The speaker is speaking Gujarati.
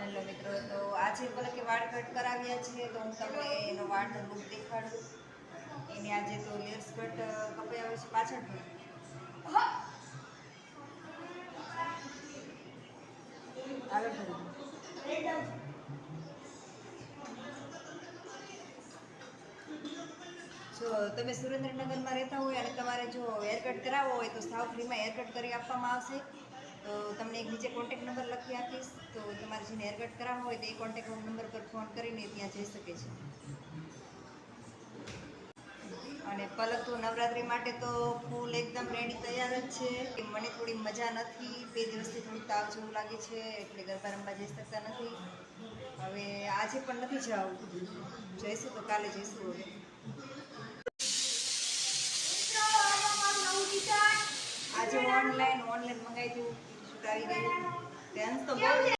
હેલો મિત્રો, તો આજે પલકે વાળ કટ કરાવ્યા છે તો હું તમને એનો વાળનો લુક દેખાડું. એને આજે તો લેયર્સ કટ કપાયા હોય છે પાછળથી. આગળ જો તમે સુરેન્દ્રનગરમાં રહેતા હોય અને તમારે જો હેર કટ કરાવવો હોય તો સાવ ફ્રીમાં હેર કટ કરી આપવામાં આવશે. તો તમને એક નીચે કોન્ટેક્ટ નંબર લખી આપીશ, તો તમારે જેને હેર કટ કરાવવો હોય તો એ કોન્ટેક્ટ નંબર પર ફોન કરીને ત્યાં જઈ શકે છે. અને પલક તો નવરાત્રી માટે તો ફૂલ એકદમ રેડી તૈયાર જ છે. કે મને થોડી મજા નથી, 2 દિવસથી થોડું તાવ જેવું લાગે છે એટલે ગરબા રમવા જઈ શકતા નથી. હવે આજે પણ નથી જવું, જઈશું તો કાલે જઈશું. હવે આજે ઓનલાઈન મંગાવી દઉં, આવી ગયું. ટેન્સ તો બહુ